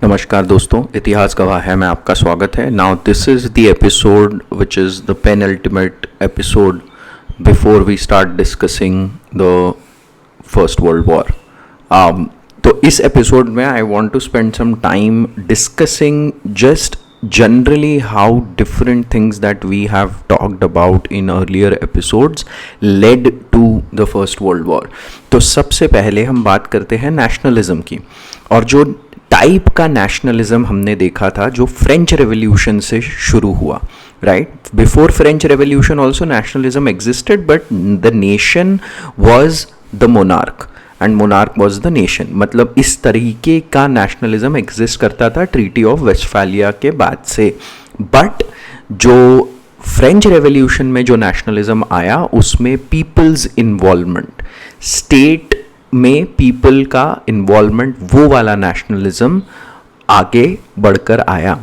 नमस्कार दोस्तों, इतिहास गवाह है में आपका स्वागत है। Now this is the episode which is the penultimate episode before we start discussing the first world war. तो इस एपिसोड में I want to spend some time discussing just generally how different things that we have talked about in earlier episodes led to the first world war। तो सबसे पहले हम बात करते हैं नेशनलिज्म की, और जो टाइप का नेशनलिज्म हमने देखा था जो फ्रेंच रेवोल्यूशन से शुरू हुआ, right. Before French revolution also nationalism existed, but the nation was the monarch and monarch was the nation. मतलब इस तरीके का नेशनलिज्म एग्जिस्ट करता था ट्रीटी ऑफ वेस्टफालिया के बाद से। बट जो फ्रेंच रेवोल्यूशन में जो नेशनलिज्म आया उसमें पीपल्स इन्वॉल्वमेंट, स्टेट में पीपल का इन्वॉल्वमेंट, वो वाला नेशनलिज्म आगे बढ़कर आया।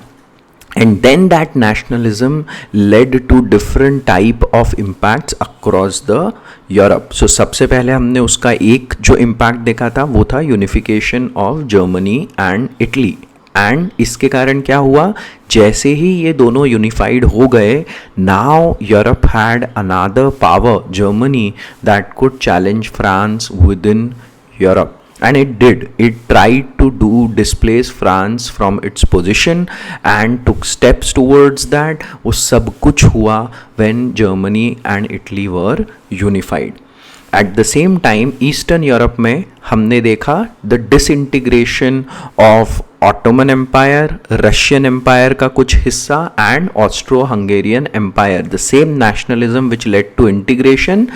And then that nationalism led to different type of impacts across the Europe। So सबसे पहले हमने उसका एक जो impact देखा था वो था unification of Germany and Italy. And इसके कारण क्या हुआ, जैसे ही ये दोनों यूनिफाइड हो गए, now Europe had another power, Germany, that could challenge France with in Europe. And it did. It tried to displace France from its position and took steps towards that। वो सब कुछ हुआ when Germany and Italy were unified। At the same time, eastern Europe में हमने देखा the disintegration of Ottoman empire, Russian empire का कुछ हिस्सा, and Austro Hungarian empire. The same nationalism which led to integration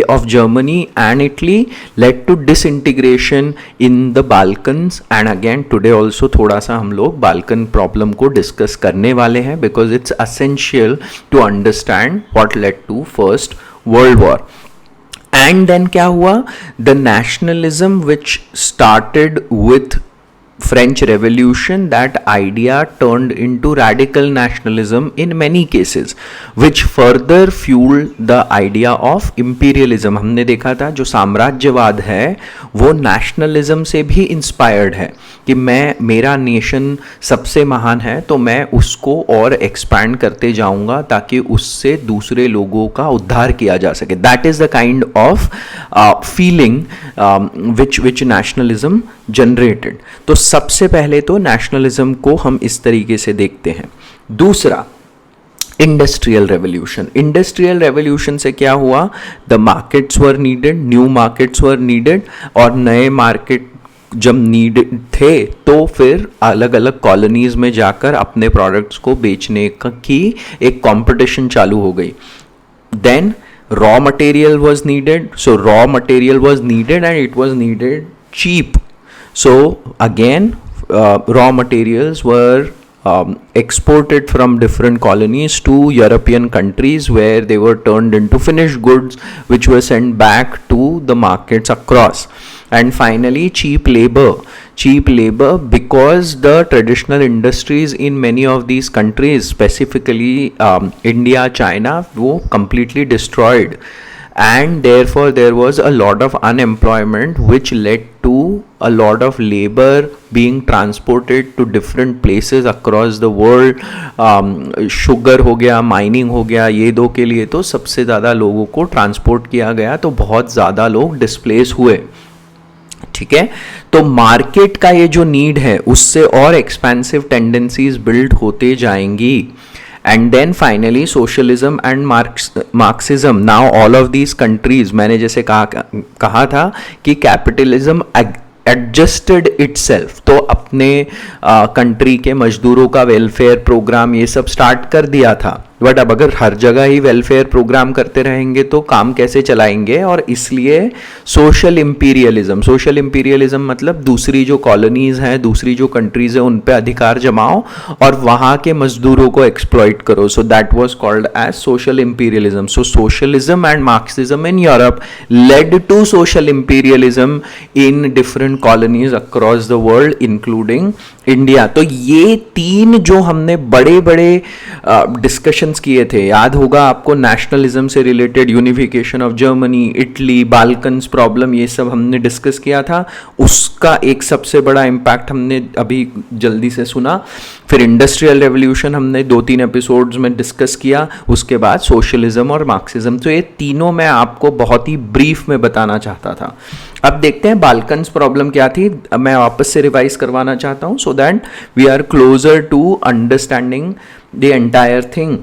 of Germany and Italy led to disintegration in the Balkans. And again today also थोड़ा सा हम लोग Balkan problem को discuss करने वाले हैं, because it's essential to understand what led to first world war. And then क्या हुआ, the nationalism which started with French Revolution, that idea turned into radical nationalism in many cases, which further fueled the idea of imperialism। हमने देखा था जो साम्राज्यवाद है वो nationalism से भी इंस्पायर्ड है कि मेरा नेशन सबसे महान है तो मैं उसको और एक्सपैंड करते जाऊंगा ताकि उससे दूसरे लोगों का उद्धार किया जा सके। That is the kind of feeling which nationalism generated. तो सबसे पहले तो नेशनलिज्म को हम इस तरीके से देखते हैं। दूसरा, इंडस्ट्रियल रेवोल्यूशन। इंडस्ट्रियल रेवोल्यूशन से क्या हुआ, the markets were needed, new markets were needed, और नए मार्केट जब नीडेड थे तो फिर अलग अलग कॉलोनीज में जाकर अपने प्रोडक्ट्स को बेचने की एक कंपटीशन चालू हो गई। Then raw material was needed, so raw material was needed and it was needed cheap। So again, raw materials were exported from different colonies to European countries where they were turned into finished goods which were sent back to the markets across। And finally, cheap labor, because the traditional industries in many of these countries, specifically India, China, were completely destroyed, and therefore there was a lot of unemployment which led to a lot of labor being transported to different places across the world। Sugar हो गया, mining हो गया, ये दो के लिए तो सबसे ज़्यादा लोगों को ट्रांसपोर्ट किया गया, तो बहुत ज़्यादा लोग डिस्प्लेस हुए। ठीक है, तो मार्केट का ये जो नीड है उससे और एक्सपेंसिव टेंडेंसीज बिल्ड होते जाएंगी। And then finally socialism and Marxism। Now all of these countries, मैंने जैसे कहा था कि capitalism adjusted itself, तो अपने कंट्री के मजदूरों का वेलफेयर प्रोग्राम ये सब स्टार्ट कर दिया था। बट अब अगर हर जगह ही वेलफेयर प्रोग्राम करते रहेंगे तो काम कैसे चलाएंगे, और इसलिए सोशल इंपीरियलिज्म मतलब दूसरी जो कॉलोनीज हैं, दूसरी जो कंट्रीज हैं, उन पे अधिकार जमाओ और वहाँ के मजदूरों को एक्सप्लॉइट करो। So that was called as social imperialism. So socialism and Marxism in Europe led to social imperialism in different colonies across the world including India. तो ये तीन जो हमने बड़े बड़े डिस्कशन डिस्कशंस किए थे, याद होगा आपको, नेशनलिज्म से related, unification of Germany, Italy, Balkans problem, ये सब हमने डिस्कस किया था। उसका एक सबसे बड़ा इम्पैक्ट हमने अभी जल्दी से सुना। फिर इंडस्ट्रियल रेवोल्यूशन हमने 2-3 एपिसोड्स में डिस्कस किया। उसके बाद सोशलिज्म और मार्क्सिज्म। तो ये तीनों मैं आपको बहुत ही ब्रीफ में बताना चाहता था। अब देखते हैं बाल्कन्स प्रॉब्लम क्या थी। मैं वापस से रिवाइज करवाना चाहता हूँ so that we are closer to understanding the entire thing.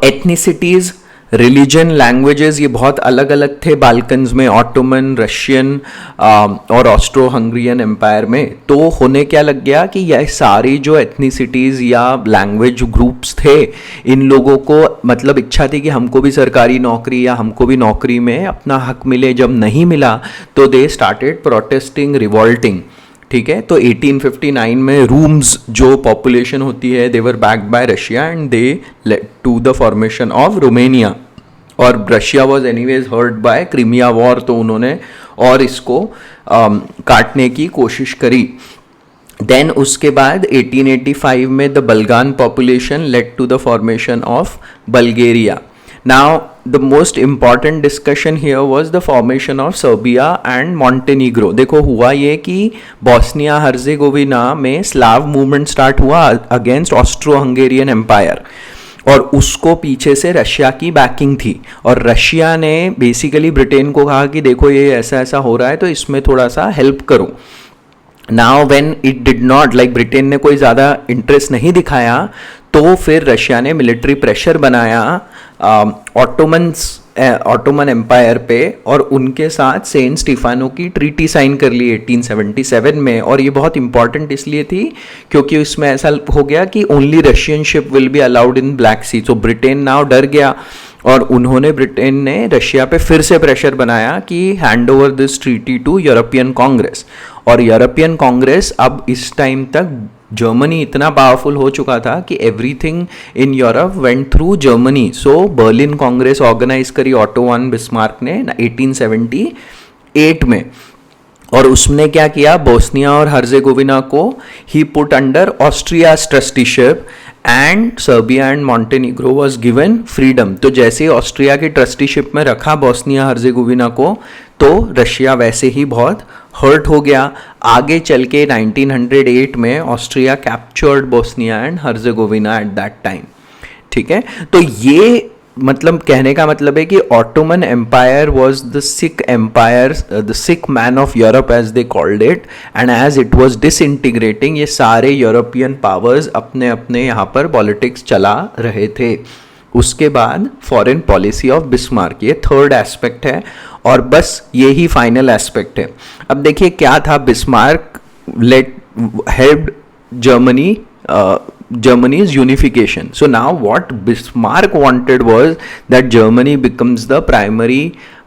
Ethnicities, religion, languages, ये बहुत अलग अलग थे बाल्कन्स में, ऑटोमन, रशियन और ऑस्ट्रो हंगरियन एम्पायर में। तो होने क्या लग गया कि यह सारी जो एथनिसिटीज़ या लैंग्वेज ग्रुप्स थे, इन लोगों को मतलब इच्छा थी कि हमको भी सरकारी नौकरी या हमको भी नौकरी में अपना हक मिले। जब नहीं मिला तो दे स्टार्टेड प्रोटेस्टिंग, रिवॉल्टिंग। ठीक है, तो 1859 में रूम्स जो पॉपुलेशन होती है, they were backed by Russia and they led to the formation of Romania. और Russia was anyways hurt by Crimea war, तो उन्होंने और इसको काटने की कोशिश करी। देन उसके बाद 1885 में the Bulgarian population led to the formation of Bulgaria. Now, the most important discussion here was the formation of Serbia and Montenegro. देखो हुआ ये कि बोस्निया हर्जेगोविना में स्लाव मूवमेंट स्टार्ट हुआ अगेंस्ट ऑस्ट्रो हंगेरियन एम्पायर, और उसको पीछे से रशिया की बैकिंग थी। और रशिया ने बेसिकली ब्रिटेन को कहा कि देखो ये ऐसा ऐसा हो रहा है, तो इसमें थोड़ा सा हेल्प करो। Now when it did not, like Britain ने कोई ज़्यादा इंटरेस्ट नहीं दिखाया, तो फिर रशिया ने मिलिट्री प्रेशर बनाया ऑटोमन एम्पायर पे, और उनके साथ सेंट स्टीफानो की ट्रीटी साइन कर ली 1877 में। और ये बहुत इंपॉर्टेंट इसलिए थी क्योंकि इसमें ऐसा हो गया कि only Russian ship will be allowed in Black Sea. तो ब्रिटेन नाउ डर गया, और ब्रिटेन ने रशिया पे फिर से प्रेशर बनाया कि hand over this treaty to European congress. और यूरोपियन कांग्रेस, अब इस टाइम तक जर्मनी इतना पावरफुल हो चुका था कि everything in Europe went through Germany. So Berlin congress organise करी ऑटो वन बिस्मार्क ने 1878 में, और उसने क्या किया, बोस्निया और हर्जेगोविना को ही put under Austria's trusteeship and Serbia and Montenegro was given freedom. तो जैसे ही ऑस्ट्रिया की ट्रस्टीशिप में रखा बोस्निया हर्जेगोविना को, तो रशिया वैसे ही बहुत हर्ट हो गया। आगे चल के 1908 में Austria captured Bosnia and Herzegovina at that time. ठीक है, तो ये मतलब कहने का मतलब है कि Ottoman empire was the sick empire, the sick man of Europe as they called it, and as it was disintegrating, ये सारे यूरोपियन पावर्स अपने अपने यहाँ पर पॉलिटिक्स चला रहे थे। उसके बाद फॉरेन पॉलिसी ऑफ बिस्मार्क, ये थर्ड एस्पेक्ट है, और बस ये ही फाइनल एस्पेक्ट है। अब देखिए क्या था, Bismarck helped Germany Germany's unification. So now what Bismarck wanted was that Germany becomes the primary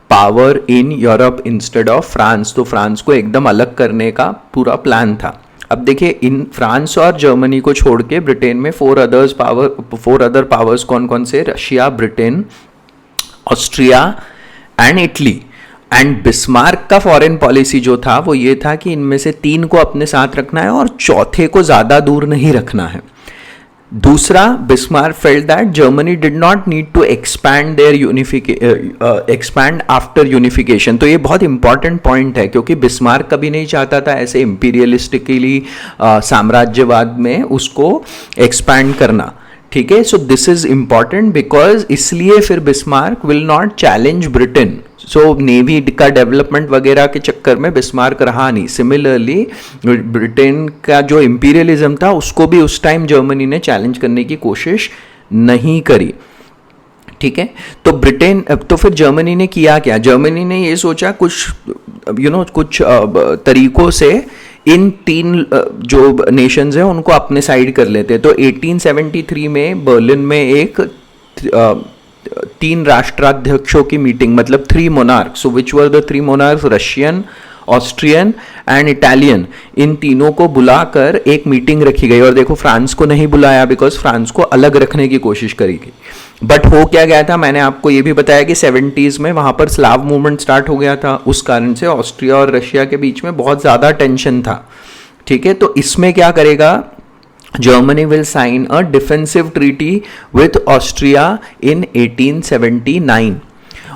power in Europe instead of France. तो फ्रांस को एकदम अलग करने का पूरा प्लान था। अब देखिए, इन फ्रांस और जर्मनी को छोड़ के ब्रिटेन में 4 अदर पावर्स कौन कौन से, Russia, Britain, Austria and Italy. And Bismarck का फॉरेन पॉलिसी जो था वो ये था कि इनमें से 3 को अपने साथ रखना है और चौथे को ज़्यादा दूर नहीं रखना है। दूसरा, Bismarck felt that Germany did not need to expand expand after unification. तो ये बहुत इंपॉर्टेंट पॉइंट है, क्योंकि बिस्मार्क कभी नहीं चाहता था ऐसे इंपीरियलिस्टिकली साम्राज्यवाद में उसको एक्सपैंड करना। ठीक है, so this is important because इसलिए फिर Bismarck will not challenge Britain. So navy का डेवलपमेंट वगैरह के चक्कर में बिस्मार्क रहा नहीं। सिमिलरली ब्रिटेन का जो इंपीरियलिज्म था उसको भी उस टाइम जर्मनी ने चैलेंज करने की कोशिश नहीं करी। ठीक है, तो ब्रिटेन, तो फिर जर्मनी ने किया क्या, जर्मनी ने ये सोचा कुछ कुछ तरीकों से इन 3 जो नेशंस हैं उनको अपने साइड कर लेते। तो 1873 में बर्लिन में एक 3 राष्ट्राध्यक्षों की मीटिंग, मतलब 3 monarchs, so which were the 3 monarchs, Russian, Austrian and Italian, इन तीनों को बुलाकर एक मीटिंग रखी गई। और देखो फ्रांस को नहीं बुलाया बिकॉज फ्रांस को अलग रखने की कोशिश करी गई। बट हो क्या गया था, मैंने आपको ये भी बताया कि 70s में वहाँ पर स्लाव मूवमेंट स्टार्ट हो गया था। उस कारण से ऑस्ट्रिया और रशिया के बीच में बहुत ज़्यादा टेंशन था। ठीक है, तो इसमें क्या करेगा Germany will sign a defensive treaty with Austria in 1879.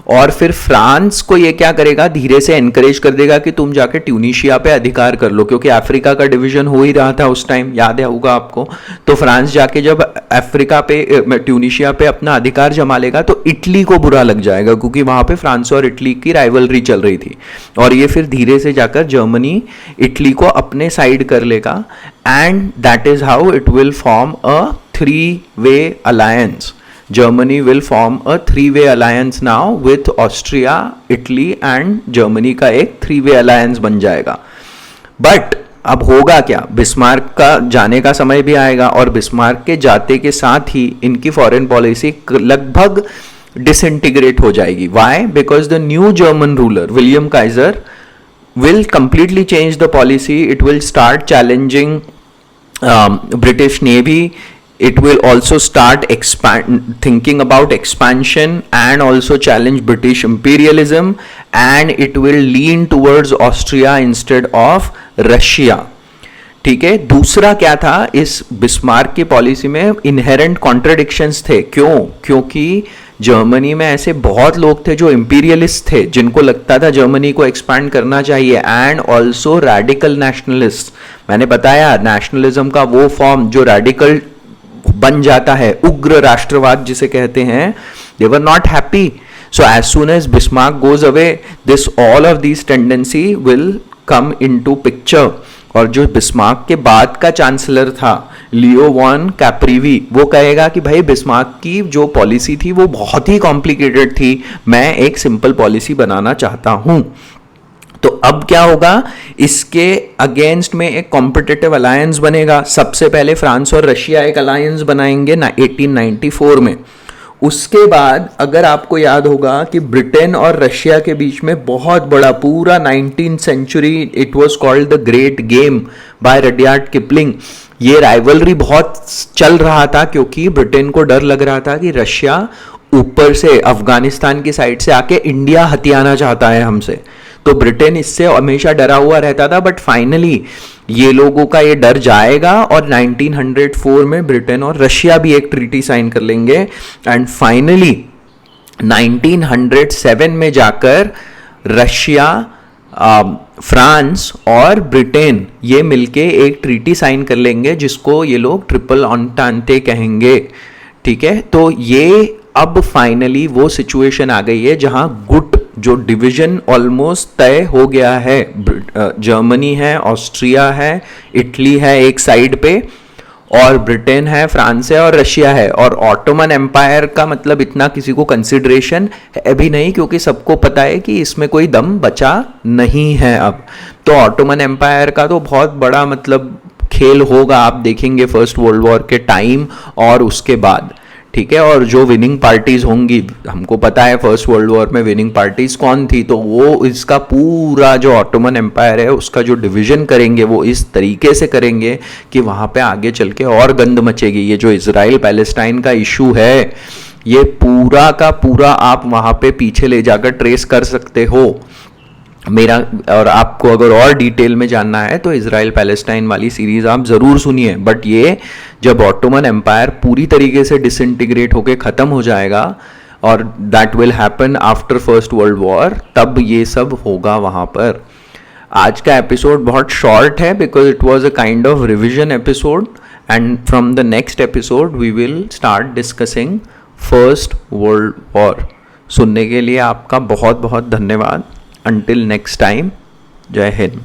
और फिर फ्रांस को ये क्या करेगा, धीरे से एनकरेज कर देगा कि तुम जाके ट्यूनीशिया पे अधिकार कर लो, क्योंकि अफ्रीका का डिवीजन हो ही रहा था उस टाइम, याद है होगा आपको। तो फ्रांस जाके जब अफ्रीका पे ट्यूनीशिया पे अपना अधिकार जमा लेगा तो इटली को बुरा लग जाएगा, क्योंकि वहां पे फ्रांस और इटली की राइवलरी चल रही थी। और ये फिर धीरे से जाकर जर्मनी इटली को अपने साइड कर लेगा, and that is how it will form a 3-way alliance. Germany will form a 3-way alliance now with Austria, Italy and Germany का एक 3-way alliance बन जाएगा। बट अब होगा क्या, बिस्मार्क का जाने का समय भी आएगा, और बिस्मार्क के जाते के साथ ही इनकी फॉरेन पॉलिसी लगभग डिसइंटीग्रेट हो जाएगी। Why? Because the new German ruler William Kaiser will completely change the policy. It will start challenging British Navy. It will also start thinking about expansion and also challenge British imperialism, and it will lean towards Austria instead of Russia. ठीक है। दूसरा क्या था, इस Bismarck की policy में inherent contradictions थे। क्यों? क्योंकि जर्मनी में ऐसे बहुत लोग थे जो इंपीरियलिस्ट थे, जिनको लगता था जर्मनी को एक्सपैंड करना चाहिए, एंड ऑल्सो रैडिकल नेशनलिस्ट। मैंने बताया नेशनलिज्म का वो फॉर्म जो रैडिकल बन जाता है, उग्र राष्ट्रवाद जिसे कहते हैं, they were not happy. So as soon as Bismarck goes away, this all of this tendency will come into picture. और जो बिस्मार्क के बाद का चांसलर था लियो वॉन कैप्रीवी, वो कहेगा कि भाई बिस्मार्क की जो पॉलिसी थी वो बहुत ही कॉम्प्लिकेटेड थी, मैं एक सिंपल पॉलिसी बनाना चाहता हूं। तो अब क्या होगा, इसके अगेंस्ट में एक कॉम्पिटिटिव अलायंस बनेगा। सबसे पहले फ्रांस और रशिया एक अलायंस बनाएंगे 1894 में। उसके बाद अगर आपको याद होगा कि ब्रिटेन और रशिया के बीच में बहुत बड़ा पूरा 19th century, it was called the great game by Rudyard Kipling, ये राइवलरी बहुत चल रहा था, क्योंकि ब्रिटेन को डर लग रहा था कि रशिया ऊपर से अफगानिस्तान की साइड से आके इंडिया हथियाना चाहता है हमसे। तो ब्रिटेन इससे हमेशा डरा हुआ रहता था, बट फाइनली ये लोगों का ये डर जाएगा और 1904 में ब्रिटेन और रशिया भी एक ट्रीटी साइन कर लेंगे, एंड फाइनली 1907 में जाकर रशिया, फ्रांस और ब्रिटेन ये मिलके एक ट्रीटी साइन कर लेंगे, जिसको ये लोग ट्रिपल एंटेंटे कहेंगे। ठीक है, तो ये अब फाइनली वो सिचुएशन आ गई है जहां गुट जो डिवीजन ऑलमोस्ट तय हो गया है। जर्मनी है, ऑस्ट्रिया है, इटली है एक साइड पे, और ब्रिटेन है, फ्रांस है और रशिया है। और ऑटोमन एम्पायर का मतलब इतना किसी को कंसिडरेशन है भी नहीं, क्योंकि सबको पता है कि इसमें कोई दम बचा नहीं है अब। तो ऑटोमन एम्पायर का तो बहुत बड़ा मतलब खेल होगा, आप देखेंगे फर्स्ट वर्ल्ड वॉर के टाइम और उसके बाद। ठीक है, और जो विनिंग पार्टीज होंगी, हमको पता है फर्स्ट वर्ल्ड वॉर में विनिंग पार्टीज कौन थी, तो वो इसका पूरा जो ऑटोमन एम्पायर है उसका जो डिवीजन करेंगे वो इस तरीके से करेंगे कि वहाँ पे आगे चल के और गंद मचेगी। ये जो इजराइल पैलेस्टाइन का इशू है, ये पूरा का पूरा आप वहाँ पे पीछे ले जाकर ट्रेस कर सकते हो मेरा। और आपको अगर और डिटेल में जानना है तो इजराइल पैलेस्टाइन वाली सीरीज आप जरूर सुनिए। बट ये जब ऑटोमन एम्पायर पूरी तरीके से डिसइंटीग्रेट होके खत्म हो जाएगा, और that will happen after first world war, तब ये सब होगा वहां पर। आज का एपिसोड बहुत शॉर्ट है because it was a kind of revision episode, and from the next episode we will start discussing first world war. सुनने के लिए आपका बहुत बहुत धन्यवाद। Until next time, Jai Hind.